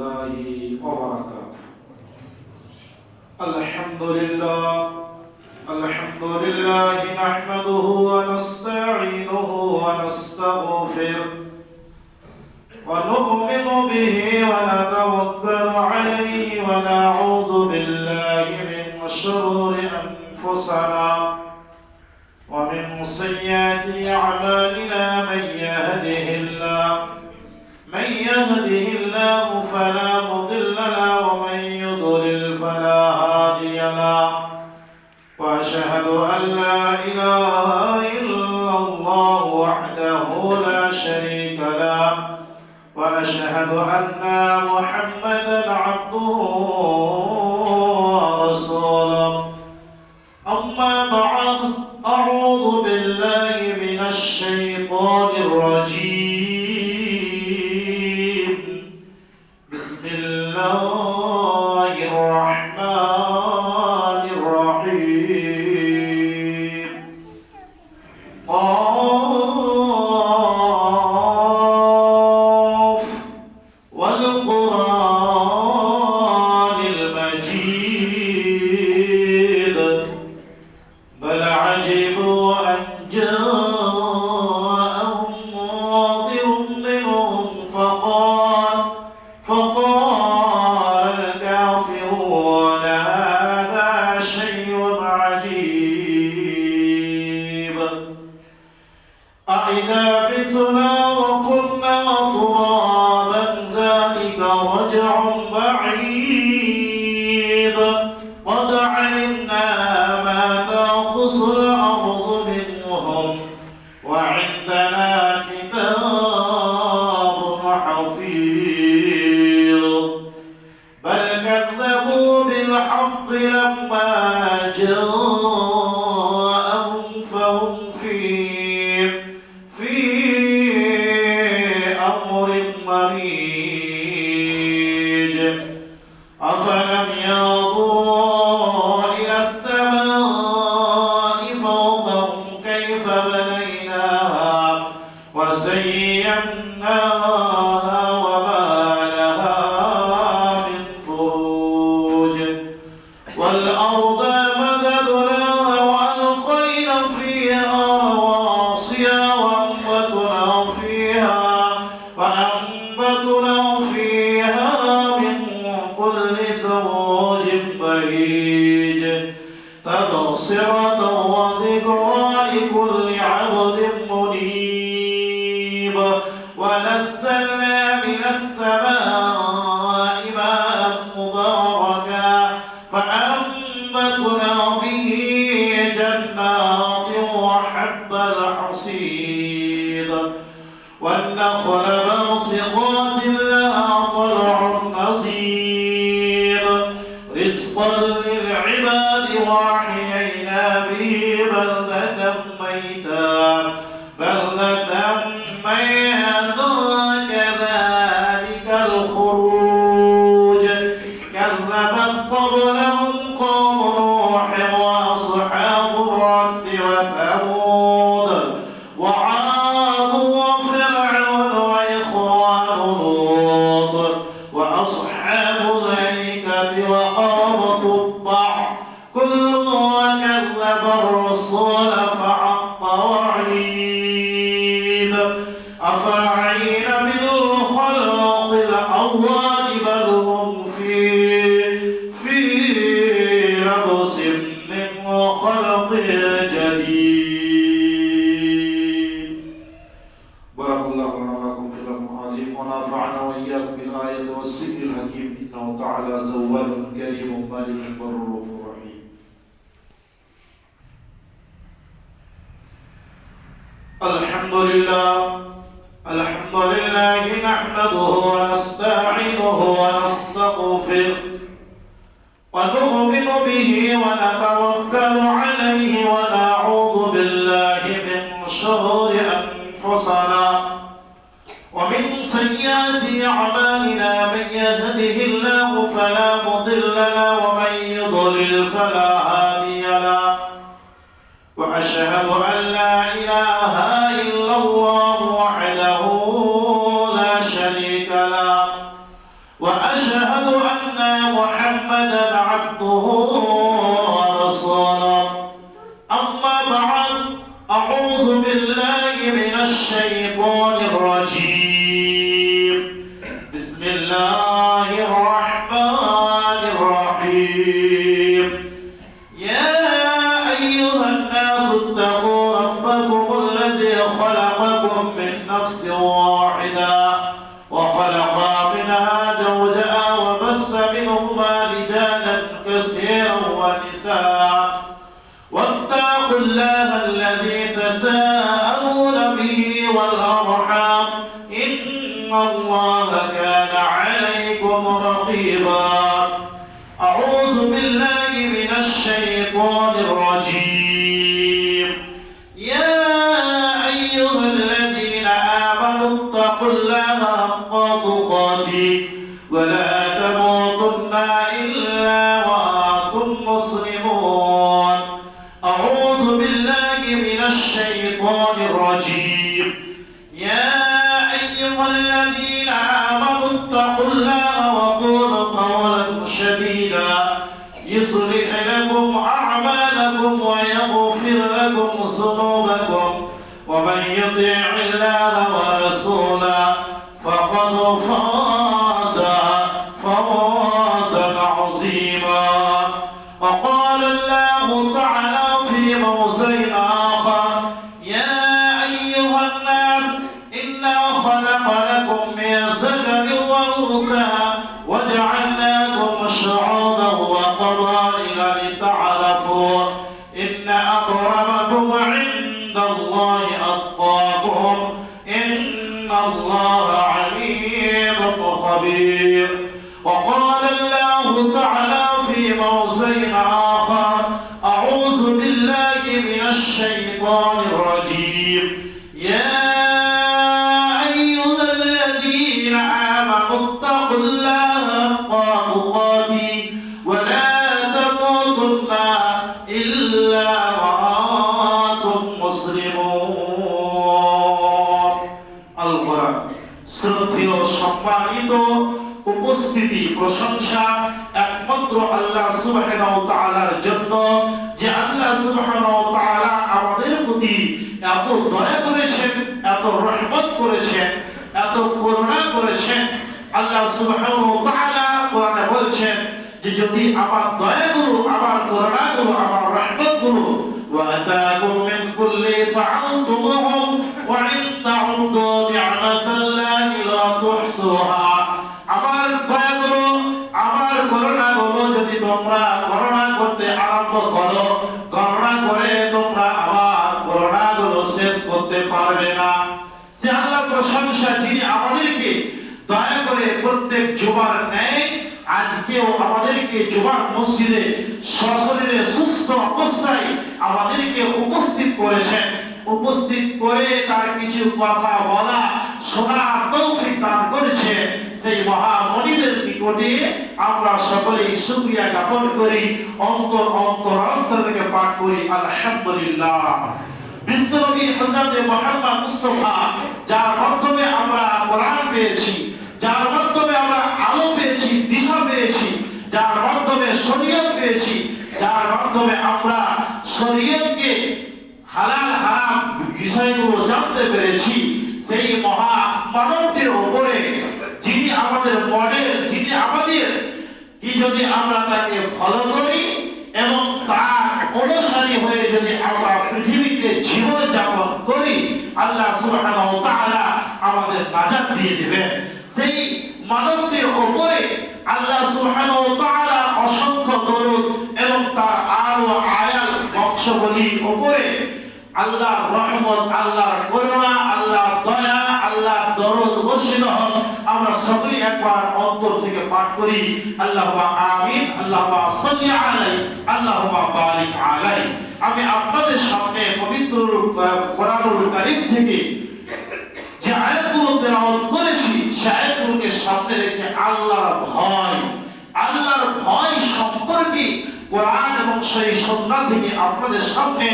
الله وبركاته. الحمد لله نحمده ونستعينه ونستغفره ونؤمن به ونتوكل عليه ونعوذ بالله من شرور أنفسنا ومن سيئات أعمالنا من يهده الله فلا مضل له ومن يضلل فلا هادي له وأشهد أن لا إله إلا الله وحده لا شريك له وأشهد أن محمدا عبده ورسوله. أما بعد، أعوذ بالله من الشيطان الرجيم. بسم الله الرحمن الرحيم. قاف والقرآن المجيد بل عجبوا أن جاءهم منذر منهم فقال الكافرون هذا شيء عجيب. أإذا متنا وكنا ترابا ذلك رجع بعيد قد علمنا ما تنقص الأرض منهم وعندنا كتاب حفيظ. بل كذبوا بالحق لما جاءهم فهم في أمر مريج. أفلم ينظروا إلى السماء فوقهم كيف بنيناها وزيناها وما لها من فروج. والأرض مددناها وألقينا فيها رواسي وأنبتنا فيها من كل زوج بهيج تبصرة وذكرى لكل عبد منيب. ونزلنا من السماء ماء مباركا فأنبتنا به جنات وحب الحصيد والنخل باسقات لها طلع نضيد رزقا للعباد وأحيينا به بلدة ميتا كذلك الخروج. كذبت قبلهم قوم نوح وأصحاب الرس وثمود وعاد وفرعون وإخوان لوط وأصحاب الأيكة وقوم تبع كل كذب الرسول فحق وعيد. أفعين بالخلق الأول بل هم في لبس من خلق جديد. بارك الله لنا ولكم في القرآن العظيم ونفعنا وإياكم بالآية والذكر الحكيم إنه تعالى زوال كريم مالك بر رحيم. الحمد لله نحمده ونستعينه ونستغفره ونؤمن به ونتوكل عليه ونعوذ بالله من شرور أنفسنا ومن سيئات أعمالنا. من يهده الله فلا مضل له ومن يضلل فلا هادي له. وأشهد أن لا إله إلا الله وحده لا شريك له وأشهد محمدا عبده ورسوله أما بعد أعوذ بالله من الشيطان الرجيم بسم الله الرحمن الرحيم يا أيها الناس اتقوا ربكم الذي خلقكم من نفس واحدة وخلق منها زوجها وبث منهما رجالا كثيرا ونساء واتقوا الله الذي تساءلون به والأرحام إن الله كان عليكم رقيبا أعوذ بالله من الشيطان الرجيم يا أيها الذين آمنوا اتقوا الله حق تقاته ولا تموتن إلا وأنتم مسلمون أعوذ بالله من الشيطان الرجيم يا أيها الذين آمنوا اتقوا الله وقولوا قولا سديدا يصلح لكم أعمالكم ويغفر لكم ذنوبكم ومن يطع الله ورسوله فقد فاز فوزا عظيما وقال الله تعالى في موضع آخر يا أيها الناس إنا خلقناكم من ذكر وأنثى وجعلناكم شعوبا وقبائل لتعارفوا إن أكرمكم عند الله أتقاكم إن الله عليم خبير وقال الله تعالى في موضع آخر أعوذ بالله من الشيطان الرجيم يا أيها الذين آمنوا اتقوا الله حق تقاته ولا تموتن إلا وأنتم مسلمون القرآن শ্রদ্ধেয় সম্মানিত উপস্থিতি প্রশংসা একমাত্র আল্লাহ সুবহানাহু ওয়া তাআলার জন্য যে আল্লাহ সুবহানাহু ওয়া তাআলা আমাদের প্রতি এত দয়া করেছেন এত রহমত করেছেন এত করুণা করেছেন আল্লাহ সুবহানাহু ওয়া তাআলা কোরআনে বলছেন যে যদি আমার দয়াগুলো আমার করুণাগুলো আমার রহমতগুলো ওয়া আতাকুম মিন কুল্লি ফাআলতুমুহুম ওয়া ইন তাউদ্দু নি'মাতাল্লাহি লা তুহসুহা আমার দয়াগুলো আমার করুণাগুলো যদি তোমরা গণনা করতে আরম্ভ করো গণনা করে তোমরা আমার করুণাগুলো শেষ করতে পারবে না সে আল্লাহ প্রশংসা যিনি আমাদেরকে দয়া করে প্রত্যেক জুমার ন্যায় আজকেও আমাদেরকে জুমার মসজিদে সশরীরে সুস্থ অবস্থায় আমাদেরকে উপস্থিত করেছেন উপস্থিত করে তার কিছু কথা বলা শোনার তৌফিক দান করেছে সেই মহামনিবের নিকটে আমরা সকলেই শুকরিয়া জ্ঞাপন করি অন্তরাস্থল থেকে পাঠ করি আলহামদুলিল্লাহ বিশ্বনবী হযরত মুহাম্মদ মুস্তাফা যার মাধ্যমে আমরা কোরআন পেয়েছি যার মাধ্যমে আমরা আলো পেয়েছি দিশা পেয়েছি যার মাধ্যমে শরীয়ত পেয়েছি যার মাধ্যমে আমরা শরীয়তকে হালাল হারাম বিষয়গুলো জানতে পেরেছি সেই মহা মানবটির উপরে যিনি আমাদের মডেল যিনি আমাদের কি যদি আমরা তাকে ফলো করি এবং তার অনুসারী হয়ে যদি আমরা পৃথিবীতে জীবন যাপন করি আল্লাহ সুবহানাহু ওয়া তাআলা আমাদের নাজাত দিয়ে দিবেন সেই মানবটির উপরে আল্লাহ সুবহানাহু ওয়া তাআলা অসংখ্য দরুদ এবং তার আরো আয়াত বংশাবলীর উপরে আল্লাহর রহমত আল্লাহর করুণা আল্লাহর দয়া আল্লাহর দরদ বর্ষিত হোক আমরা সকলেই একবার অন্তর থেকে পাঠ করি আল্লাহুম্মা আমিন আল্লাহুম্মা সাল্লি আলাইহি আল্লাহুম্মা বারিক আলাইহি আমি আপনাদের সামনে পবিত্র কোরআনুল কারীম থেকে যে আয়াতগুলো তেলাওয়াত করেছি সেই আয়াতগুলোকে সামনে রেখে আল্লাহর ভয় সম্পর্কে কোরআন এবং সেই সুন্নাহ থেকে আপনাদের সামনে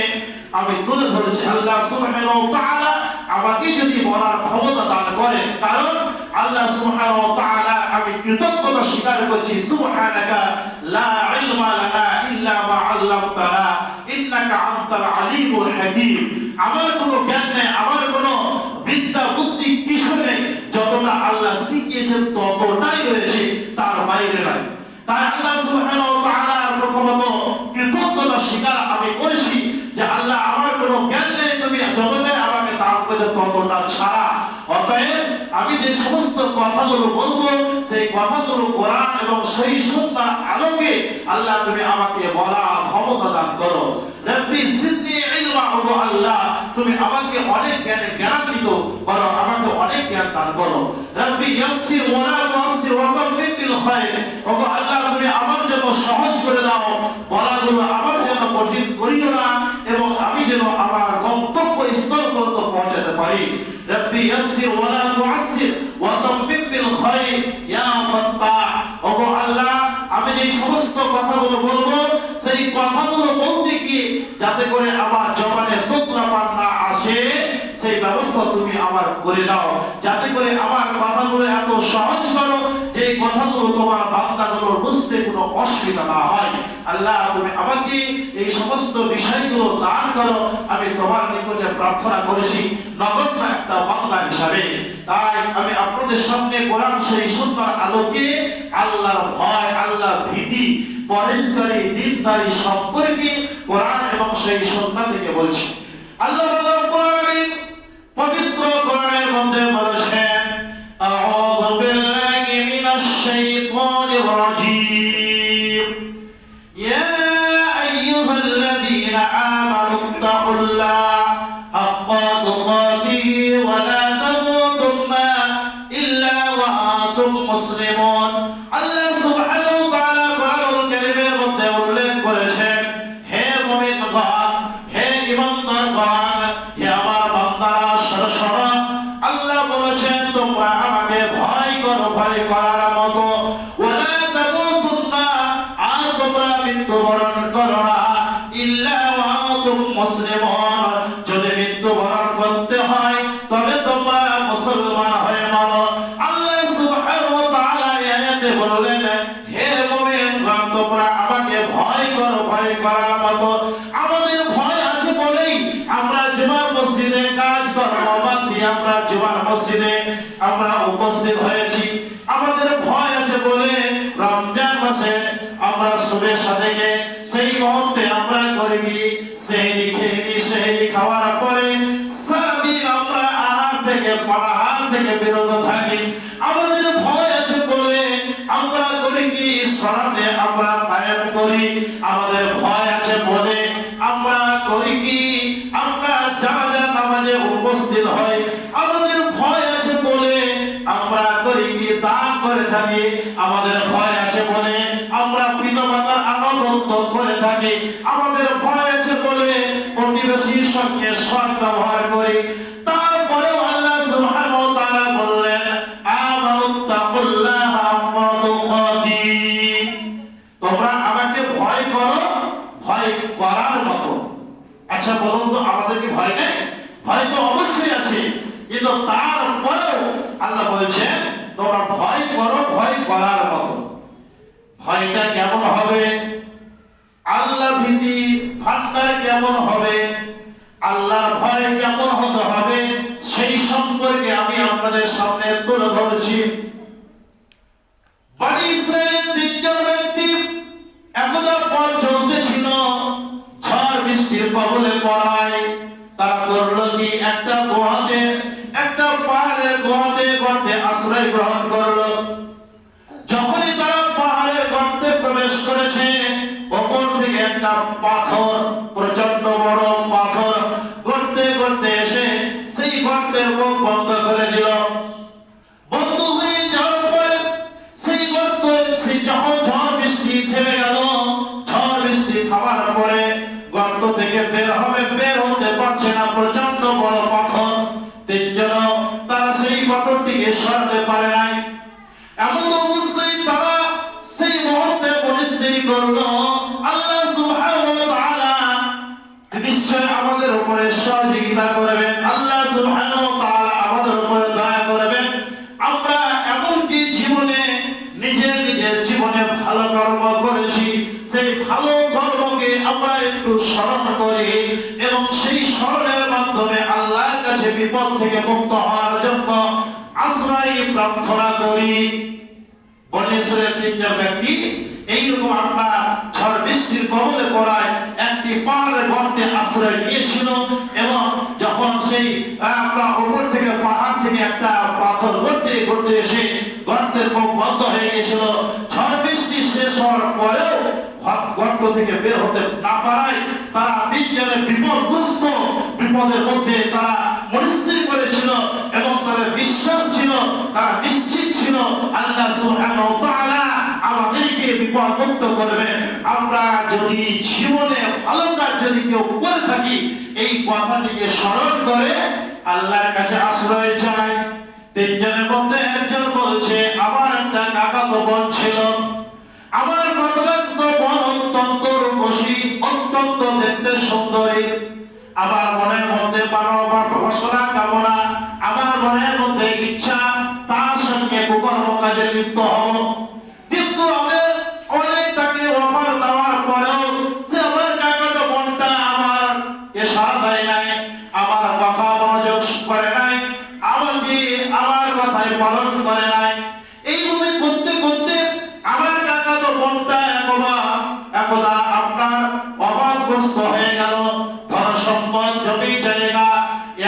আমি তুলে ধরেছি আল্লাহ সুবহানাহু ওয়া তাআলা আমাকে যদি বলার ক্ষমতা দান করেন কারণ আল্লাহ সুবহানাহু ওয়া তাআলা আমি কৃতজ্ঞতা স্বীকার করছি সুবহানাকা লা ইলমা লানা ইল্লা মা আল্লামতানা ইন্নাকা আনতাল আলিমুল হাকীম। আমার কোনো জ্ঞান নেই, আমার কোনো বিদ্যা বুদ্ধি কিছু নেই, যতটা আল্লাহ শিখিয়েছেন ততটাই রয়েছে, তার বাইরে নাই। তাই আল্লাহ সুবহানাহু ওয়া তাআলার প্রথমত কৃতজ্ঞতা স্বীকার আমি করেছি যে আল্লাহ আমার কোনো জ্ঞান নেই, তুমি যতটাই আমাকে দান করেছো ততটা ছাড়া। অতএব আমি যে সমস্ত কথাগুলো বলবো সেই কথাগুলো কোরআন এবং সেই সুন্নাহর আলোকে আল্লাহ তুমি আমাকে বলার ক্ষমতা দান করো। রব্বি জিদনি ইলমা, ওগো আল্লাহ তুমি আমাকে অনেক জ্ঞানান্বিত করো, আমাকে অনেক জ্ঞান দান করো। রব্বি ইয়াসসির ওয়া লা তুআসসির ওয়া তামিম বিল খায়র, ওগো আল্লাহ তুমি আমার জন্য সহজ করে দাও, বলাগুলো আমার জন্য কঠিন করিও না, এবং আমি যেন আমার গন্তব্য স্থল পর্যন্ত পৌঁছাতে পারি। রব্বি ইয়াসসির ওয়া লা তুআসসির ওয়া তামিম বিল খায়র ইয়া ফাত্তাহ, ওগো আল্লাহ আমি যে সমস্ত কথাগুলো বলবো সেই কথাগুলো বলতে গিয়ে যাতে করে আমার জবানে তোকরাপান না আসে সেই ব্যবস্থা তুমি আমার করে দাও, যাতে করে আমার কথাগুলো এত সহজ করো যে কথাগুলো তোমার বান্দাগুলোর বুঝতে কোনো অসুবিধা না হয়। আল্লাহ তুমি আমাকে এই সমস্ত বিষয়গুলো দান করো, আমি তোমার নিকটে প্রার্থনা করেছি নগণ্য একটা বান্দা হিসাবে। তাই আমি আপনাদের সামনে কোরআন সেই সুন্দর আলোকে আল্লাহর ভয়, আল্লাহর ভীতি, পরহেজগারি, দিনদারি সম্পর্কে কোরআন এবং সেই সুন্নাহ থেকে বলছি। আল্লাহ রাব্বুল আলামিন পবিত্র কোরআনের মধ্যে বলেছেন, আউযু বিল্লাহি মিনাশ শাইতানির রাজীম, ইয়া আইয়ুহাল্লাযীনা আমানু ইত্তাকুল্লাহ হাক্কা তুকাতিহি ওয়া লা তামুতুন্না ইল্লা ওয়া আনতুম মুসলিমুন। আল্লাহ সুবহানাহু ওয়া তাআলা কোরআনুল কারীমের মধ্যে উল্লেখ করেছেন, হে মুমিনগণ, হে ঈমানদারগণ, হে আমার বান্দারা শোনো। আল্লাহ বলেছেন তোমরা আমাকে ভয় করো, ভয় করার মতো, ওয়া লা তামুতুন্না, আর তোমরা মৃত্যুবরণ করো না, ইল্লা ওয়া আনতুম মুসলিমুন, যদি মৃত্যুবরণ করতে হয় তবে তোমরা মুসলমান হয়ে মারো। আল্লাহ সুবহানাহু ওয়া তাআলা আয়াতে বললেন, হে মুমিনগণ তোমরা আমাকে ভয় করো, ভয় করার মতো। আমাদের ভয় আছে বলেই আমরা জুমার মসজিদে কাজ কর্ম বাদ দিয়ে আমরা জুমার মসজিদে আমরা উপস্থিত হয়েছি। আমাদের ভয় আছে বলে রমজান মাসে আমরা সুবহে সাদেকে সেই মুহূর্তে আমরা করি কি সেহরি খেয়ে সেহরি খাওয়ার পরে সারাদিন আমরা আহার থেকে পানাহার থেকে বিরত থাকি। আমাদের ভয় আছে বলে আমরা করি কি সালাতে আমরা কায়েম করি। আমাদের ভয় আছে বলে আমরা করি কি আমরা জানাজা নামাজে উপস্থিত হই। আমাদের ভয় আছে বলে আমরা করি কি দান করে থাকি। আমাদের ভয় আছে বলে আমরা পিতামাতার আনুগত্য করে থাকি। আমাদের ভয় আছে বলে প্রতিবেশীর সঙ্গে সৎ ব্যবহার করি। তারপরেও আল্লাহ সুবহানাহু ওয়া তাআলা বললেন, আমানুত্তাকুল্লাহা হাক্কা তুকাতিহি, তোমরা আমাকে ভয় করো, ভয় করার মতো। আচ্ছা বলুন তো আমাদের কি ভয় নেই? ভয় তো অবশ্যই আছে, কিন্তু তারপরেও আল্লাহ বলছেন তোমরা ভয় করো, ভয় করার মতো। ভয়টা কেমন হবে? আল্লাহ ভীতি ভান্ডার কেমন হবে? আল্লাহর ভয় কেমন হতে হবে সেই সম্পর্কে আমি আপনাদের সামনে তুলে ধরেছি। বনী ইসরাইলের তিনজন ব্যক্তি একদা পথ চলতেছিল, ঝড় বৃষ্টির কবলে পড়ায় তারা করলো কি একটা গুহাতে, একটা পাহাড়ের গুহাতে গর্তে আশ্রয় গ্রহণ করলো। যখনই তারা পাহাড়ের গর্তে প্রবেশ করেছে, উপর থেকে একটা পাথর, প্রচন্ড বড় পাথর গর্তে গর্তে এসে সেই গর্তের মুখ বন্ধ করে দিল। বন্ধ হয়ে যাওয়ার পরে সেই গর্ত যখন ঝড় বৃষ্টি থেমে গেল, ঝড় বৃষ্টি থামার পরে গর্ত থেকে বের হতে পারছে না, প্রচন্ড বড় পাথর। তিনজন তারা সেই পাথরটিকে সরাতে পারে নাই। এমন অবস্থায় তারা সেই মুহূর্তে পরিস্থিতি করলো, আল্লাহ সুবহানাহু ওয়া তাআলা নিশ্চয় আমাদের উপরে সহযোগিতা করবেন, আল্লাহ সুবহানাহু ওয়া তাআলা আমাদের উপরে দয়া করবেন। আমরা যে জীবনে ভালো কর্ম করেছি সেই ভালো কর্মকে আমরা একটু স্মরণ করি এবং সেই স্মরণের মাধ্যমে আল্লাহর কাছে বিপদ থেকে মুক্ত হওয়ার জন্য আশ্রয় প্রার্থনা করি। বনী ইসরাইলের তিনজন ব্যক্তি এইরকম আপনার ঝড় বৃষ্টির কবলে পড়ায় একটি পাহাড়ের গর্তে আশ্রয় নিয়েছিল এবং যখন সেই আপনার উপর থেকে পাহাড় থেকে একটা পাথর গর্তে গর্তে এসে গর্তের মুখ বন্ধ হয়ে গিয়েছিল, ঝড় বৃষ্টি শেষ হওয়ার পরেও গর্ত থেকে বের হতে না পারায় তারা তিনজনের বিপদগ্রস্ত, বিপদের মধ্যে তারা মনস্থির করেছিল এবং তাদের বিশ্বাস ছিল, তারা নিশ্চিত ছিল আল্লাহ সুবহানাহু ওয়া তাআলা আমাদেরকে বিপদ মুক্ত করবেন। আমরা যদি জীবনে ভালো কাজ যদি কেউ করে থাকি এই কথাটিকে স্মরণ করে আল্লাহর কাছে আশ্রয় চাই। তিনজনের মধ্যে একজন বলছে আমার একটা কাকাতো বোন ছিল, আমার কাকাতো বোন অত্যন্ত রূপসী, অত্যন্ত দেখতে সুন্দরী, আমার মনের মধ্যে বাসনা কামনা, আমার মনের মধ্যে ইচ্ছা তার সঙ্গে কুকর্ম কাজে লিপ্ত হব, কিন্তু আমি অনেক তাকে অফার দেওয়ার পরেও সে আমার কাকাতো বোনটা আমার সাড়া দেয় নাই, আমার কথা মনোযোগ করে নাই, আমাকে আমার কথায় পালন করে নাই। এইভাবে করতে করতে আমার কাকাতো বোনটা একদা আপনার অবাধগ্রস্ত হয়ে গেল, ধন সম্পদ জমি জায়গা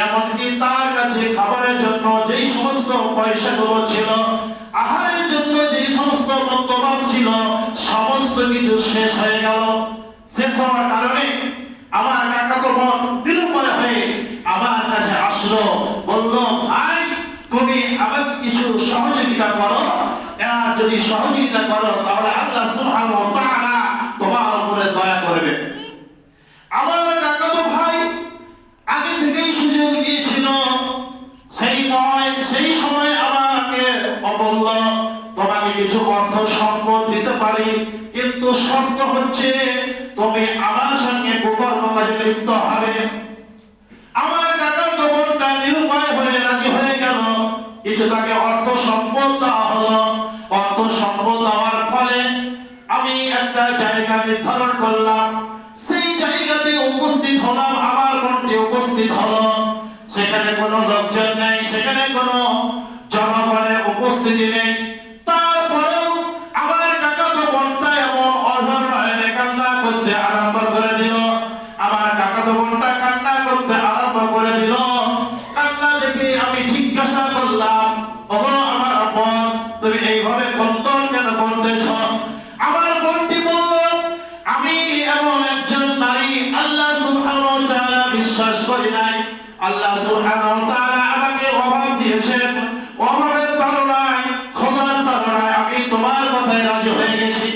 এমনকি তার কাছে খাবারের জন্য যেই সমস্ত পয়সাগুলো ছিল, আহারের জন্য যেই সমস্ত বন্দোবস্ত ছিল, সমস্ত কিছু শেষ হয়ে গেল। শেষ হওয়ার কারণে আমার কাকাতো বোন নিরুপায় হয়ে আমার কাছে আসলো, বলল ভাই তুমি আমাকে কিছু সহযোগিতা করো, আর যদি সহযোগিতা করো তাহলে আল্লাহ সুবহানাহু ওয়া তাআলা তোমার উপরে দয়া করবে। আমার কাকাতো ভাই আগে থেকেই সুযোগ দিয়েছিল, সেই সময় আমাকে বলল তোমাকে কিছু অর্থ সম্পদ দিতে পারি, কিন্তু শর্ত হচ্ছে তুমি আমার সঙ্গে কুকর্ম কাজে লিপ্ত হবে। আমার কাকাতো বোনটা নিরুপায় হয়ে রাজি হয়ে গেল, কিছু তাকে অর্থ সম্পদ দেওয়া হলো। অর্থ সম্পদ দেওয়ার ফলে আমি একটা জায়গা নির্ধারণ করলাম, সেই জায়গাতে উপস্থিত হলাম, আমার বোনটি উপস্থিত হলো। সেখানে কোনো লোকজন নেই, সেখানে কোনো জনগণের উপস্থিতি নেই, তারপরেও আমার কাকাতো বোনটা এমন অধর নয়নে কান্না করতে আরম্ভ করে দিল। আমার কাকাতো বোনটা কান্না করতে আরম্ভ করে দিল। কান্না দেখে আমি জিজ্ঞাসা করলাম, ওগো আমার বোন তুমি এইভাবে কন্দন কেন করতেছ? আমার বোনটি বলল আমি এমন একজন নারী আল্লাহ সুবহানাহু ওয়া তাআলা বিশ্বাস করি নাই, আল্লাহ সুবহানাহু ওয়া তাআলা আমাকে অভাব দিয়েছেন, অভাবের তাড়নায় ক্ষমার তাড়নায় আমি তোমার কথায় রাজি হয়ে গেছি।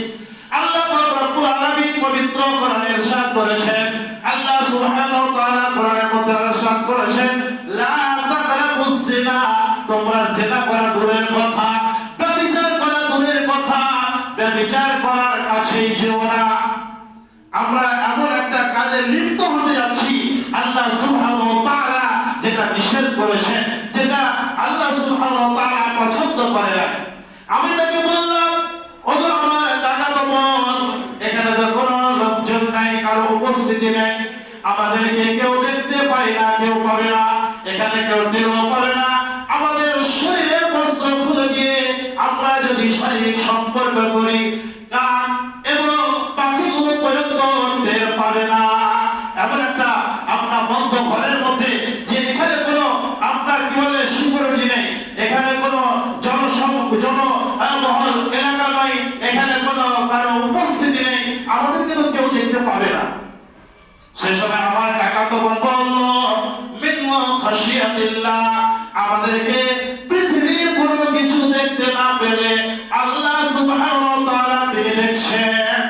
আল্লাহ পাক রব্বুল আলামিন পবিত্র কোরআনে ইরশাদ করেছেন, আল্লাহ সুবহানাহু ওয়া তাআলা কোরআনের মধ্যে ইরশাদ করেছেন লা তাকরাবুস জিনা, তোমরা জিনা করা দূরের কথা, ব্যভিচার করা দূরের কথা, ব্যভিচার করার কাছেই যেও না। আমরা এমন একটা কাজে লিপ্ত হতে যাচ্ছি আল্লাহ সুবহানাহু ওয়া তাআলা যেটা নিষেধ করেছেন, যেটা আল্লাহ সুবহানাহু ওয়া তাআলা পছন্দ করে না। আমি তাকে বললাম ওগো আমার কাকাতো বোন, এখানে তো কোনো লোকজন নাই, কারো উপস্থিতি নেই, আমাদেরকে কেউ দেখতে পায় না, কেউ পাবে না, এখানে কেউ টেরও পাবে না। আমাদের শরীরের বস্ত্র খুলে গিয়ে আমরা যদি শারীরিক সম্পর্ক করি কান এবং পাখিগুলো পর্যন্ত টের পাবে না। এমন একটা আপনার বন্ধ ঘরের মধ্যে যে এখানে কোনো আপনার কি বলে সিকিউরিটি নেই, এখানে কোনো জনমহল এলাকা নয়, এখানে কোনো কারো উপস্থিতি নেই, আমাদেরকে তো কেউ দেখতে পাবে না। সে সময় আমার কাকাতো বোন বলল মিন খাশিয়াতিল্লাহ, আমাদেরকে পৃথিবীর কোনো কিছু দেখতে না পেলে আল্লাহ সুবহানাহু ওয়া তাআলা তিনি দেখছেন।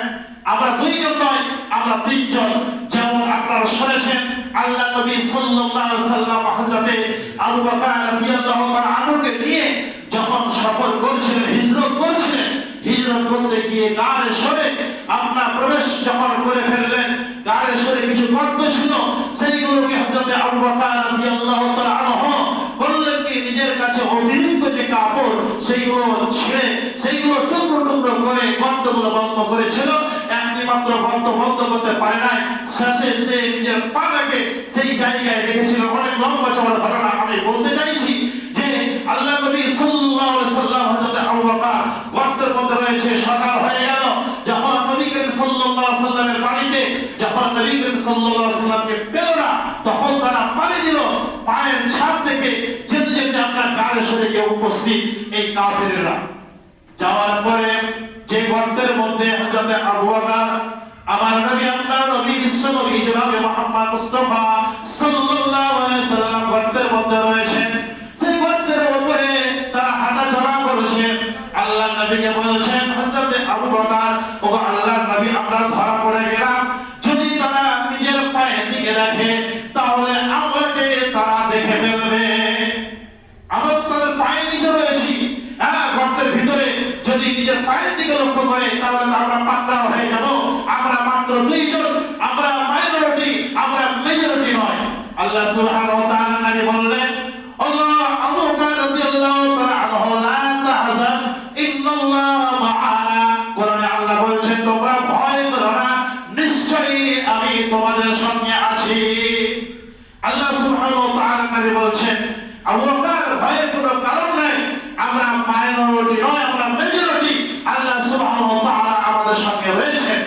আমরা দুইজন নয়, আমরা তিনজন। যেমন আপনারা শুনেছেন আল্লাহ নবী সাল্লাল্লাহু আলাইহি ওয়াসাল্লাম হযরতে আবু বকর রাদিয়াল্লাহু তাআলা আনহুকে নিয়ে যখন সফর করছিলেন, হিজরত করছিলেন, হিজরত করতে গিয়ে গাড়ে সরে আপনার প্রবেশ যখন করে ফেললেন, গাড়ে সরে কিছু গর্ত ছিল, সেইগুলোকে হযরতে আবু বকর রাদিয়াল্লাহু তাআলা আনহু করলেন কি নিজের কাছে অতিরিক্ত যে কাপড় সেইগুলো ছিঁড়ে সেইগুলো টুকরো টুকরো গর্তগুলো বন্ধ করেছিল, একটি মাত্র গর্ত বন্ধ করতে পারে নাই, শেষে সে নিজের পাটাকে সেই জায়গায় রেখেছিল। অনেক লম্বা চওড়া ঘটনা আমি বলতে চাইছি যে আল্লাহ নবী সাল্লাল্লাহু আলাইহি সাল্লাম হযরত আবু বকর গর্তের মধ্যে রয়েছে। সকাল হয়ে গেল, যখন নবী করিম সাল্লাল্লাহু আলাইহি সাল্লামের বাড়িতে যখন নবী করিম সাল্লাল্লাহু আলাইহি সাল্লামকে পেল না, তখন তারা পানি দিল। পায়ের ছাপ থেকে যেতে যেতে আপনার গাড়ে সরে গিয়ে উপস্থিত এই কাফেররা। যাওয়ার পরে যে গর্তের মধ্যে হযরত আবু বকর আমার নবী আপনার নবী বিশ্ব নবী জনাবে মুহাম্মদ মুস্তাফা সাল্লাল্লাহু আলাইহি সাল্লাম গর্তের মধ্যে রয়েছেন, সেই গর্তের উপরে তারা হাঁটাচলা করছে। আল্লাহর নবীকে বলেছেন হযরত আবু বকর, ও আল্লাহর নবী আমরা ধরা পড়ে গেলাম, যদি তারা নিজের পায়ে দিকে রাখে তাহলে আমাকে তারা দেখে ফেলবে। আমরা তাদের পায়ের নিচে রয়েছি, গর্তের ভিতরে যদি নিজের পায়ের দিকে লক্ষ্য করে তাহলে আমরা পাকড়াও হয়ে যাব। আমরা মাত্র দুইজন, আমরা মাইনরিটি, আমরা মেজরিটি নয়। আল্লাহ সুবহানাহু ওয়া তাআলা নবী বললেন, আল্লাহ আবু বকর রাদিয়াল্লাহু তাআলা আনহু লা তাহজান ইন্নাল্লাহা মা'ানা। কোরআনে আল্লাহ বলছেন তোমরা ভয় করো না, নিশ্চয়ই আমি তোমাদের সঙ্গে আছি। আল্লাহ সুবহানাহু ওয়া তাআলা নবী বলছেন আবু বকর ভয়ের কোনো কারণ নাই, আমরা মাইনরিটি নয়, আমরা মেজরিটি। আল্লাহ সুবহানাহু ওয়া তাআলা আমাদের সঙ্গে রয়েছেন।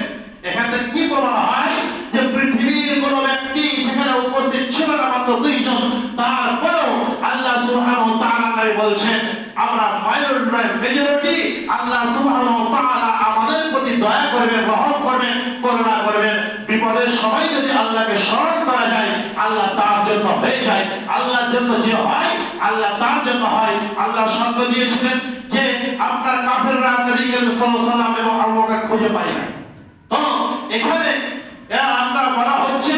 এখান থেকে কি প্রমাণ হয় যে পৃথিবীর কোন ব্যক্তি সেখানে উপস্থিত ছিল না, মাত্র দুইজন, তারপরেও আল্লাহ সুবহানাহু ওয়া তাআলা বলছেন আমরা মাইনরিটি নয়, মেজরিটি। আল্লাহ সুবহানাহু ওয়া তাআলা আমাদের প্রতি দয়া করবেন, রহম করবেন, করুণা করবেন। বিপদের সময় যদি আল্লাহকে স্মরণ করা যায়, আল্লাহ তার জন্য হয়ে যায়। আল্লাহর জন্য যে হয় আল্লাহ তার জন্য হয়। আল্লাহ সঙ্গ দিয়েছিলেন যে আপনার কাফেররা নবী করিম সাল্লাল্লাহু আলাইহি ওয়াসাল্লাম এবং আবু বকর খুঁজে পায় না। তো এখানে আমরা বলা হচ্ছে,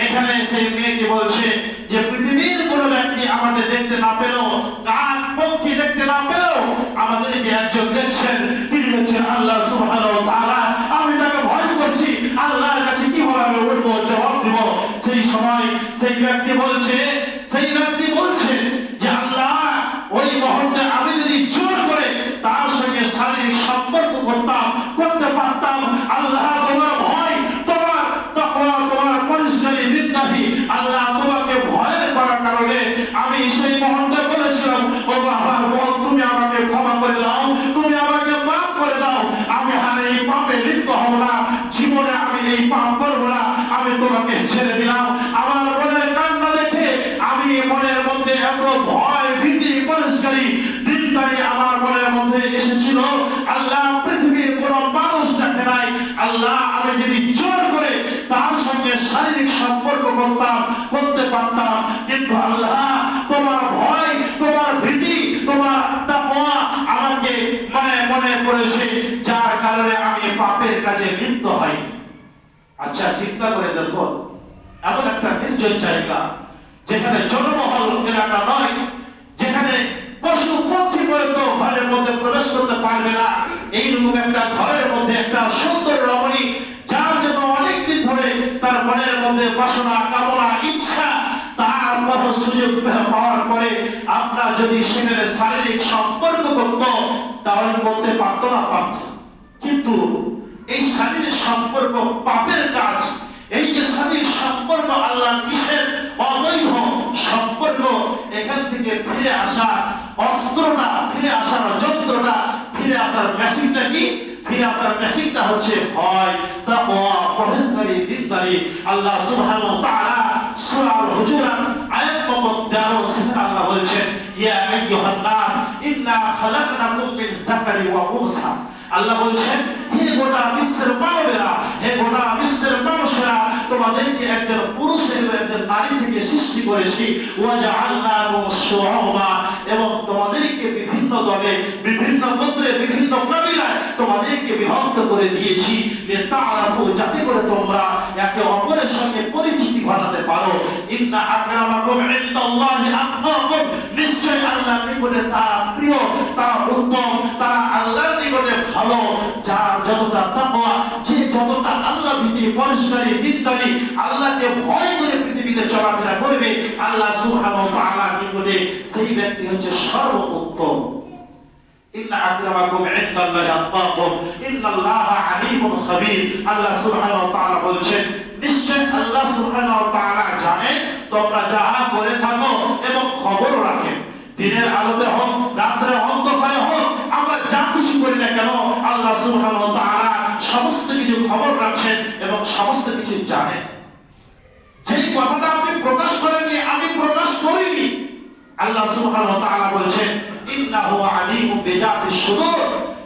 এখানে সেই মেয়েটি বলছে যে পৃথিবীর কোন ব্যক্তি আমাদের দেখতে না পেলেও, কাক পক্ষী দেখতে না পেলেও আমাদেরকে একজন দেখছেন, তিনি হচ্ছেন আল্লাহ সুবহানাহু ওয়া তাআলা। আমি তাকে ভয় করছি, আল্লাহর কাছে কিভাবে আমি উঠবো, জবাব দিব। সেই সময় সেই ব্যক্তি বলছে যে আল্লাহ ওই মুহূর্তে আমি যদি জোর করে তার সঙ্গে শারীরিক সম্পর্ক করতে পারতাম, আল্লাহ তোমার ভয়, তোমার তাকওয়া, তোমার পরিশ্রমী জিন্দাহি, আল্লাহ তোমাকে ভয় করার কারণে আমি সেই মুহূর্তে বলেছিলাম, ও আমার বোন তুমি আমাকে ক্ষমা করে দাও, তুমি আমাকে মাফ করে দাও, আমি আর এই পাপে লিপ্ত হব না, জীবনে আমি এই পাপ করব না, আমি তোমাকে ছেড়ে দিলাম। আমার বোনের কান্না দেখে আমি মনের মধ্যে এত ভয়, ভীতি, পরিষ্কারী দিনদারি আমার মনের মধ্যে এসেছিল। আল্লাহ পৃথিবীর কোন মানুষ দেখে নাই, আল্লাহ আমি যদি জোর করে তার সঙ্গে শারীরিক সম্পর্ক করতে পারতাম, কিন্তু আল্লাহ তোমার ভয়, তোমার ভীতি, তোমার তাকওয়া আমাকে মনে পড়েছে, যার কারণে আমি পাপের কাজে লিপ্ত হইনি। আচ্ছা চিন্তা করে দেখো, এমন একটা নির্জন জায়গা যেখানে জনবহুল এলাকা নয়, যেখানে পশু পক্ষী পর্যন্ত ঘরের মধ্যে প্রবেশ করতে পারবে না, এইরকম একটা ঘরের মধ্যে একটা সুন্দর রমণী, যার জন্য অনেকদিন ধরে তার মনের মধ্যে বাসনা, কামনা, ইচ্ছা, তারপর সুযোগ পাওয়ার পরে আপনার যদি সেখানে শারীরিক সম্পর্ক করত তাহলে করতে পারতো না, পারত। কিন্তু এই শারীরিক সম্পর্ক পাপের কাজ। এই যে শারীরিক সম্পর্ক আল্লাহ নিষেধ, অবৈধ সম্পর্ক, এখান থেকে ফিরে আসা অস্ত্রটা, ফিরে আসার যন্ত্রটা, ফিরে আসার মেশিনটা কি? ফিরে আসার মেশিনটা হচ্ছে ভয়, তাকওয়া, পরহেজগারি, দিনদারি। আল্লাহ সুবহানাহু ওয়া তাআলা সূরা আল-হুজুরাত আয়াত নম্বর 13 সেখানে আল্লাহ বলছেন, ইয়া আইয়ুহান নাস ইন্না খালাকনাকুম মিন যাকারি ওয়া উনসা। আল্লাহ বলছেন, হে গোটা বিশ্বের মানবেরা, হে গোটা বিশ্বের মানুষেরা, তোমাদেরকে একজন পুরুষ এবং একজন নারী থেকে সৃষ্টি করেছি, ওয়াজআলনাকুম শুউবা, এবং তোমাদেরকে বিভিন্ন দলে, বিভিন্ন গোত্রে, বিভিন্ন কবিলায় তোমাদেরকে বিভক্ত করে দিয়েছি, লিতাআরাফু, যাতে করে তোমরা একে অপরের সঙ্গে পরিচিতি ঘটাতে পারো। ইন্না আকরামাকুম ইনদাল্লাহি আতকাকুম, নিশ্চয় আল্লাহর নিকটে তারা প্রিয়, তারা উত্তম, তারা আল্লাহর নিকটে ভালো, যার যতটা তাকওয়া, যে যতটা আল্লাহ ভীতি, পরিষ্কারী, দিনদারি, আল্লাহকে ভয় করে পৃথিবীতে চলাফেরা করবে, আল্লাহ সুবহানাহু ওয়া তাআলার নিকটে সেই ব্যক্তি হচ্ছে সর্বোত্তম। ইন্না আকরামাকুম ইনদাল্লাহি আতকাকুম ইন্নাল্লাহা আলিমুন খাবীর। আল্লাহ সুবহানাহু ওয়া তাআলা বলছেন নিশ্চয় আল্লাহ সুবহানাহু ওয়া তাআলা জানেন তোমরা যাহা করে থাকো এবং খবর রাখেন। দিনের আলোতে হোক রাতের অন্ধকারে হোক আমরা যা কিছু করি না কেন আল্লাহ সুবহানাহু ওয়া তাআলা সমস্ত কিছু খবর রাখছেন এবং সমস্ত কিছু জানেন। যেই কথাটা আপনি প্রকাশ করেননি আমি প্রকাশ করিনি, আল্লাহ সুবহানাহু ওয়া তাআলা বলছেন ইন্নাহু আলিমুম বিজাতিস সুদূর।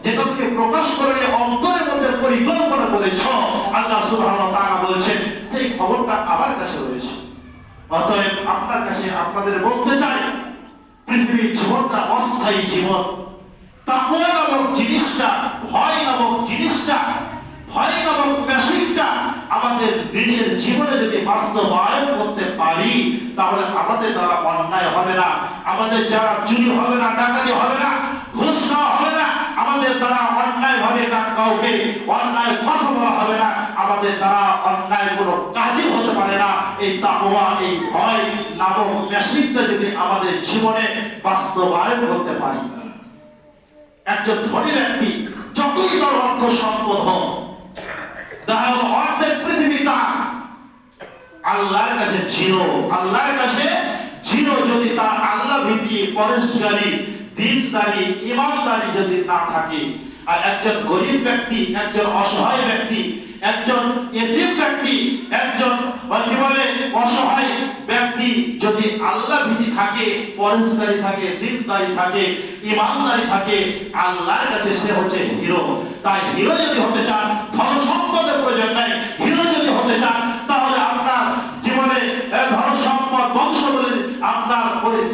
যেটা তুমি প্রকাশ করলে অন্তরের মধ্যে পরিকল্পনা করেছো আল্লাহ সুবহানাহু ওয়া তাআলা বলছেন সেই খবরটা আমার কাছে রয়েছে। অতএব আপনার কাছে আপনাদের বলতে চাই পৃথিবীর জীবনটা অস্থায়ী জীবন। তাকওয়া নামক জিনিসটা, ভয় নামক জিনিসটা, ভয় নামক মেশিনটা আমাদের নিজের জীবনে যদি বাস্তবায়ন করতে পারি তাহলে আমাদের দ্বারা অন্যায় হবে না, আমাদের দ্বারা চুরি হবে না, ডাকাতি হবে না, ঘুষ খাওয়া হবে না, আমাদের দ্বারা অন্যায় ভাবে কাউকে অন্যায় কথা বলা হবে না, আমাদের দ্বারা অন্যায় কোনো কাজই হতে পারে না। এই তাকওয়া, এই ভয় নামক মেশিনটা যদি আমাদের জীবনে বাস্তবায়ন করতে পারি, একজন ধনী ব্যক্তি যতই তার অর্থ সম্পদ হোক, দেখা গেল অর্ধেক পৃথিবীটা আল্লাহর কাছে জিরো, আল্লাহর কাছে জিরো, যদি তার আল্লাহ ভীতি, পরহেজগারি, দ্বীনদারি, ঈমানদারি যদি না থাকে। আর একজন গরিব ব্যক্তি, একজন অসহায় ব্যক্তি, একজন এতিম ব্যক্তি, একজন কি বলে অসহায় ব্যক্তি যদি আল্লাহ ভীতি থাকে, পরহেজগারি থাকে, দ্বীনদারি থাকে, ঈমানদারি থাকে, আল্লাহর কাছে সে হচ্ছে হিরো। তাই হিরো যদি হতে চান ধন সম্পদের প্রয়োজন নাই, হিরো যদি হতে চান তাহলে আপনার জীবনে ধন সম্পদ বংশাবলীর আপনার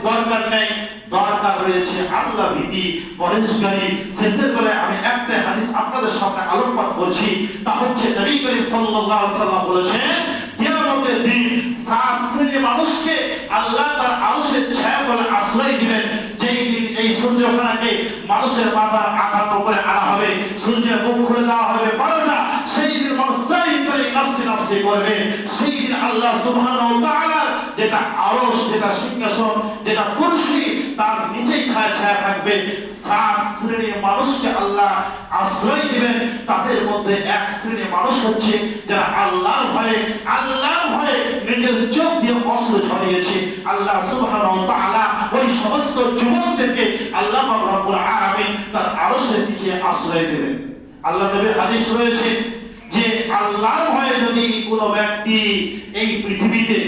দরকার নেই, দরকার রয়েছে আল্লাহ ভীতি, পরহেজগারি। শেষের বেলায় আমি একটা হাদিস আপনাদের সামনে আলোকপাত করছি, তা হচ্ছে নবী করিম সাল্লাল্লাহু আলাইহি ওয়াসাল্লাম বলেছেন কিয়ামতের দিন 7 শ্রেণীর মানুষকে আল্লাহ তার আরশের ছায়া তলে আশ্রয় দিবেন। যেই দিন এই সূর্যখানাকে মানুষের মাথার আঘাত উপরে আনা হবে, সূর্যের মুখ খুলে দেওয়া হবে 12টা, সেই দিন মানুষ তাই করে নফসি নফসি করবে। সেই দিন আল্লাহ সুবহানাহু ওয়া তাআলা যেটা আরশ, যেটা সিংহাসন, যেটা কুরসি, তার নিচেই ছায়া থাকবে। 7 শ্রেণীর মানুষকে আল্লাহ আশ্রয় দিবেন। তাদের মধ্যে এক শ্রেণীর মানুষ হচ্ছে যারা আল্লাহর ভয়ে নিজের চোখ দিয়ে অশ্রু ঝরিয়েছে। আল্লাহ সুবহানাহু ওয়া তাআলা ওই সমস্ত যুবকদেরকে আল্লাহ পাক রব্বুল আলামিন তার আরশের নিচে আশ্রয় দেবেন। আল্লাহ নবীর হাদিস রয়েছে যে আল্লাহর ভয়ে যদি কোনো ব্যক্তি এই পৃথিবীতে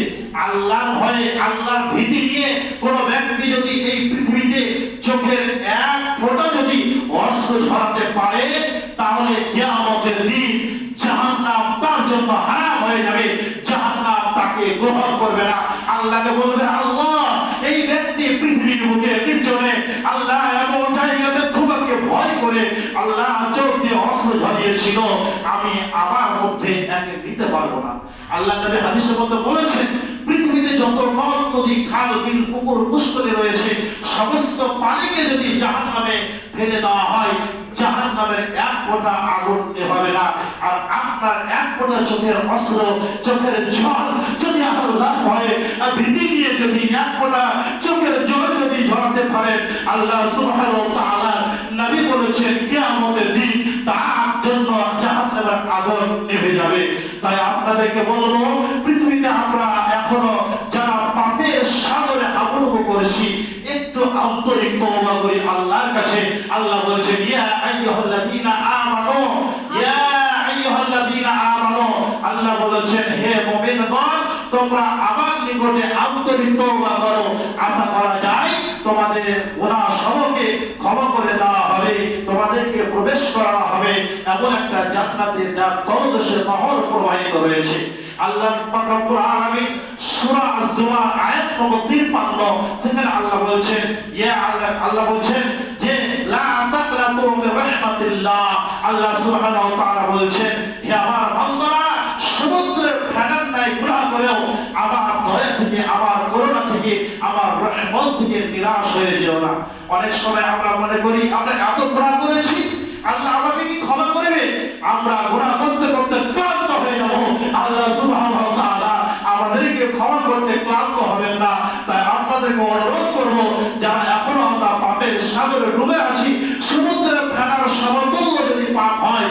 আল্লাহর ভয়ে, আল্লাহর ভীতি নিয়ে কোনো ব্যক্তি যদি এই পৃথিবীতে চোখের এক ফোঁটা যদি অশ্রু ঝরাতে পারে তাহলে কিয়ামতের দিন জাহান্নাম তার জন্য হারাম হয়ে যাবে, জাহান্নাম তাকে গ্রহণ করবে না। আল্লাহকে বলবে আল্লাহ এই ব্যক্তি পৃথিবীর বুকে নির্জনে আল্লাহ এমন জায়গাতে তোমাকে ভয় করে আল্লাহ চোখ দিয়ে অশ্রু ঝরিয়েছিল, আমি আমার মধ্যে একে নিতে পারবো না। আল্লাহ নবী হাদিসের মধ্যে বলেছেন পৃথিবীতে যত নদ নদী, খাল, বিল, পুকুর, পুষ্করি রয়েছে সমস্ত পানিকে যদি জাহান্নামে ফেলে দেওয়া হয় জাহান্নামের এক ফোঁটা আগুন নেভাবে না। আর আপনার এক ফোঁটা চোখের অশ্রু, চোখের জল যদি আল্লাহর ভয়ে ভীতি নিয়ে যদি এক ফোঁটা চোখের জল যদি ঝরাতে পারেন, আল্লাহ সুবহানাহু ওয়া তাআলা নবী বলেছেন কিয়ামতের দিন তার জন্য জাহান্নামের আগুন নিভে যাবে। তাই আপনাদেরকে বলবো পৃথিবীতে আমরা এখনো যারা পাপের সাগরে হাবুডুবু করেছি একটু আন্তরিক তওবা করি আল্লাহর কাছে। আল্লাহ বলছেন ইয়া আইয়ুহাল্লাযীনা আমানু, ইয়া আইয়ুহাল্লাযীনা আমানু, আল্লাহ বলেছেন হে মুমিনগণ তোমরা আমার নিকটে আন্তরিক তওবা করো, আশা করা যায় তোমাদের গুনাহ সমূহকে ক্ষমা করে দেওয়া হবে, তোমাদেরকে প্রবেশ করানো হবে এমন একটা জান্নাতে যার তলদেশে নহর প্রবাহিত রয়েছে। আল্লাহ পাক রব্বুল আলামিন সূরা আয-জুমার আয়াত নম্বর 53 সেখানে আল্লাহ বলছেন আল্লাহ বলছেন যে লা তাকনাতু মির রাহমাতিল্লাহ। আল্লাহ সুবহানাহু ওয়া তাআলা বলছেন হে আমার বান্দারা সমুদ্রের ফেনার নাই গুনাহ করেও আমার দয়া থেকে, আমার করুণা থেকে, আমার রহমত থেকে নিরাশ হয়ে যেও না। অনেক সময় আমরা মনে করি আমরা এত গুনাহ করেছি আল্লাহ আমাকে কি ক্ষমা করবে, আমরা গুনাহ করতে করতে ক্লান্ত হয়ে যাব। আল্লাহ সুবহানাহু ওয়া তাআলা আমাদেরকে ক্ষমা করতে ক্লান্ত হবেন না। তাই আপনাদেরকে অনুরোধ করব যারা এখনো আমরা পাপের সাগরে ডুবে আছি, সমুদ্রের ফেনার সমতুল্য যদি পাপ হয়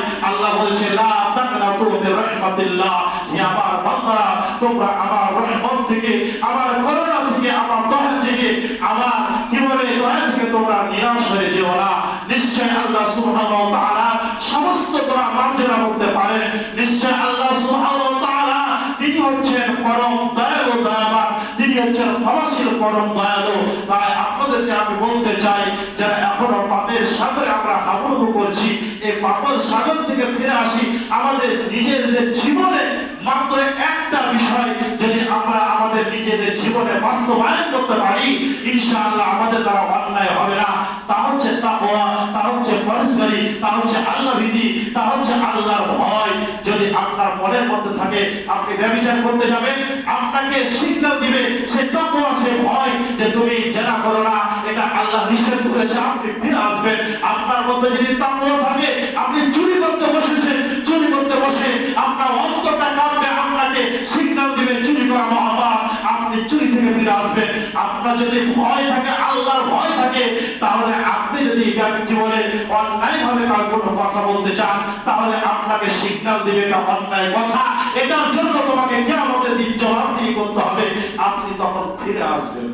রাহমাতিল্লাহ। হে আমার বান্দারা, তোমরা আমার রহমত থেকে, আমার করুণা থেকে, আমার দয়া থেকে, আমার কি বলে দয়া থেকে তোমরা নিরাশ হয়ে যেও না। নিশ্চয় আল্লাহ সুবহানাহু ওয়া তাআলা সমস্ত দোয়া মার্জনা করতে পারেন। নিশ্চয় আল্লাহ সুবহানাহু ওয়া তাআলা তিনি হচ্ছেন পরম দয়ালু দয়াবান, তিনি হচ্ছেন ক্ষমাশীল পরম দয়ালু। তাই আপনাদেরকে আমি বলতে চাই, যারা এখনো পাপের সাগরে আমরা হাবুডুবু করছি, এই পাপের সাগর থেকে ফিরে আসি। আমাদের নিজেদের জীবনে মাত্র একটা বিষয় যদি আমরা আমাদের নিজেদের জীবনে বাস্তবায়ন করতে পারি, ইনশাআল্লাহ আমাদের দ্বারা অন্যায় হবে না। তা হচ্ছে তাকওয়া, তা হচ্ছে পরহেজগারি, তা হচ্ছে আল্লাহ ভীতি, তা হচ্ছে আল্লাহর ভয়। যদি আপনার মনের মধ্যে থাকে আপনি ব্যভিচার করতে যাবেন, আপনাকে সিগন্যাল দিবে সে তাকওয়া, সে ভয় যে তুমি জেনা করো না, এটা আল্লাহ নিষেধ করেছে, আপনি ফিরে আসবেন। আপনার মধ্যে যদি তাকওয়া থাকে, আপনি চুরি করতে বসেছেন, চুরি করতে বসে আপনার অন্তরটা কাঁপবে, আপনাকে সিগন্যাল দিবে চুরি করা মহাপাপ, আপনি চুরি থেকে ফিরে আসবেন। আপনার যদি ভয় থাকে, আল্লাহর ভয় থাকে, তাহলে আপনি যদি জীবনে অন্যায় ভাবে কার কোনো কথা বলতে চান, তাহলে আপনাকে সিগন্যাল দিবে এটা অন্যায় কথা, এটার জন্য তোমাকে কিয়ামতের দিন জবাবদিহি করতে হবে, আপনি তখন ফিরে আসবেন।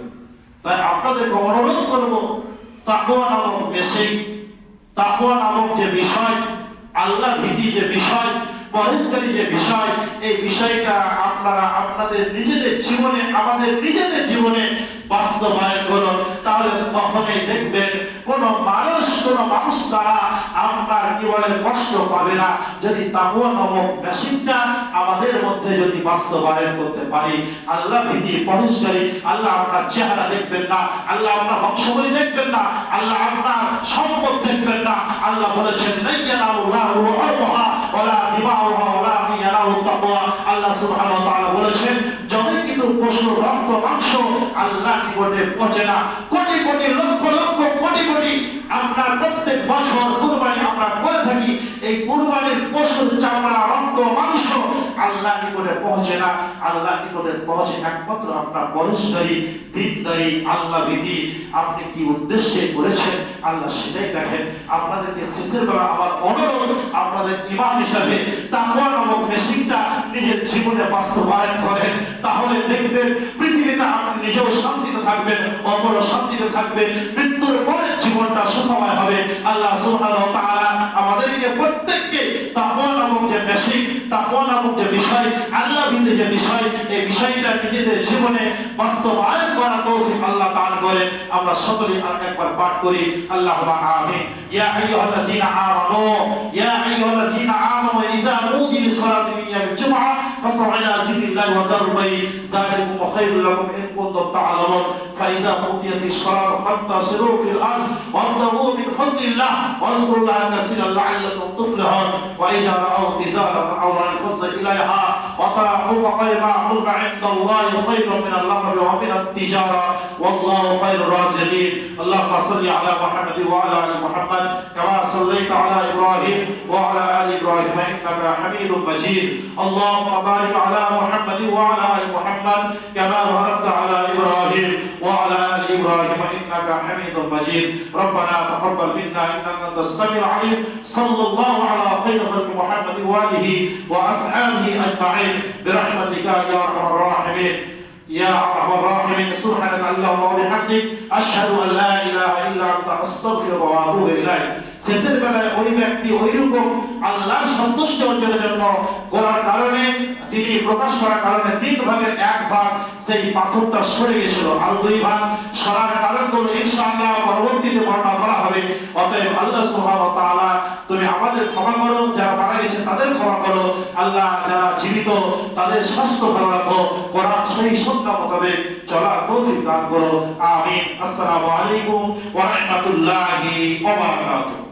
তাই আপনাদেরকে অনুরোধ করব, তাকওয়া নামক বেসিক, তাকওয়া নামক যে বিষয়, আল্লাহ ভীতি যে বিষয়, পরহেজগারি যে বিষয়, এই বিষয়টা আপনারা আপনাদের নিজেদের জীবনে, আমাদের নিজেদের জীবনে বাস্তবায়ন করুন। তাহলে কখনোই দেখবেন কোন মানুষ দ্বারা আপনার কি বলে কষ্ট পাবে না। যদি তাকওয়া নামক মেশিনটা আমাদের মধ্যে যদি বাস্তবায়ন করতে পারি, আল্লাহ ভীতি, পরহেজগারি, আল্লাহ আপনার চেহারা দেখবেন না, আল্লাহ আপনার বংশাবলী দেখবেন না, আল্লাহ আপনার সম্পদ দেখবেন না। আল্লাহ বলেছেন আল্লাহ সুবহানাহু ওয়া তাআলা বলেছেন, যবে কিন্তু পশুর রক্ত মাংস আল্লাহর নিকটে পৌঁছে না। কোটি কোটি লক্ষ লক্ষ কোটি কোটি আপনার প্রত্যেক বছর কুরবানি আমরা করে থাকি, এই কুরবানির পশুর চামড়া, রক্ত, মাংস আল্লাহর নিকটে পৌঁছে না। আল্লাহর নিকটে পৌঁছে একমাত্র আপনার পরহেজগারি, দিনদারি, আল্লাহ ভীতি। আপনি কি উদ্দেশ্যে করেছেন আল্লাহ সেটাই দেখেন। আপনাদেরকে শেষের বেলা আমার অনুরোধ, আপনাদের ইমাম হিসাবে তাকওয়া নামক মেশিনটা নিজের জীবনে বাস্তবায়ন করেন, তাহলে দেখবেন পৃথিবীতে আপনি নিজেও শান্তিতে থাকবেন, অপরও শান্তিতে থাকবে, মৃত্যুর পরের জীবনটা সুখময় হবে। আল্লাহ সুবহানাহু ওয়া তাআলা আমাদেরকে প্রত্যেককে তাকওয়া নামক যে মেশিন, তাকওয়া নামক যে বিষয়, আল্লাহ ভীতি যে বিষয়, এই বিষয়টা নিজেদের জীবনে বাস্তবায়ন করার তৌফিক আল্লাহ দান করেন। আমরা সকলে একবার পাঠ করি, আল্লাহুম্মা আমিন। ইয়া আইয়ুহাল্লাযীনা আমানু, ইয়া আইয়ুহাল্লাযীনা আমানু ইযা নুদিয়া লিস-সালাতি মিন ইয়াউমিল জুমআহ ফাসআউ ইলা যিকরিল্লাহি ওয়া যারুল বাই' যালিকুম খায়রুল লাকুম ইন কুনতুম তা'লামুন। ফাইযা কুদিয়াতিশ সালাতু ফান্তাশিরু ফিল আরদ ওয়াবতাগু মিন ফাযলিল্লাহ ওয়াযকুরুল্লাহা কাসীরান লা'আল্লাকুম তুফলিহুন। ওয়া ইযা রাআউ তিজারাতান আw লানফাযু ইলাইহা ওয়া তারা'u ফাকাইমা কুরবা 'indallahi খায়রুম মিনাল লাহwi ওয়া মিনাত তিজারা ওয়াল্লাহু খায়রুর রাযিকিন। আল্লাহুম্মা সাল্লি আলা মুহাম্মাদ ওয়া আলা আলি মুহাম্মাদ কামা সাল্লাইতা আলা ইব্রাহিম ওয়া আলা আলি ইব্রাহিম ইন্নাকা হামিদুম মাজিদ। আল্লাহুম্মা বারিক আলা মুহাম্মাদ ওয়া আলা আলি মুহাম্মাদ কামা বারাকতা আলা ইব্রাহিম ওয়া আলা আলি ইব্রাহিম ইন্নাকা হামিদুম মাজিদ। রব্বানা তাকাব্বাল মিন্না ইন্নাকা আনতাস সামিউল আলিম। সাল্লাল্লাহু আলা খায়রি খালকি মুহাম্মাদ ওয়া আলিহি ওয়া আসহাবিহি আজমাইন বিরহমাতিকা ইয়া আরহামার রাহিমিন। يا أرحم الراحمين. سبحانك اللهم وبحمدك أشهد أن لا إله إلا أنت أستغفرك وأتوب إليك. শেষের বেলায় ওই ব্যক্তি ওই রকম আল্লাহর সন্তুষ্টি অর্জনের জন্য করার কারণে, তিনি প্রকাশ করার কারণে 3 ভাগের 1 ভাগ সেই পাথরটা সরে গেছিল, আর 2 ভাগ সরার কারণগুলো ইনশাআল্লাহ পরবর্তীতে বর্ণনা করা হবে। অতএব আল্লাহ সুবহানাহু ওয়া তাআলা তুমি আমাদের ক্ষমা করো, যারা মারা গেছে তাদের ক্ষমা করো। আল্লাহ যারা জীবিত তাদের স্বাস্থ্য ভালো রাখো, কোরআন সহি সুন্নাহ মোতাবেক চলার তৌফিক দান করো। আমিন। আসসালামু আলাইকুম ওয়া রাহমাতুল্লাহি ওয়া বারাকাতুহু।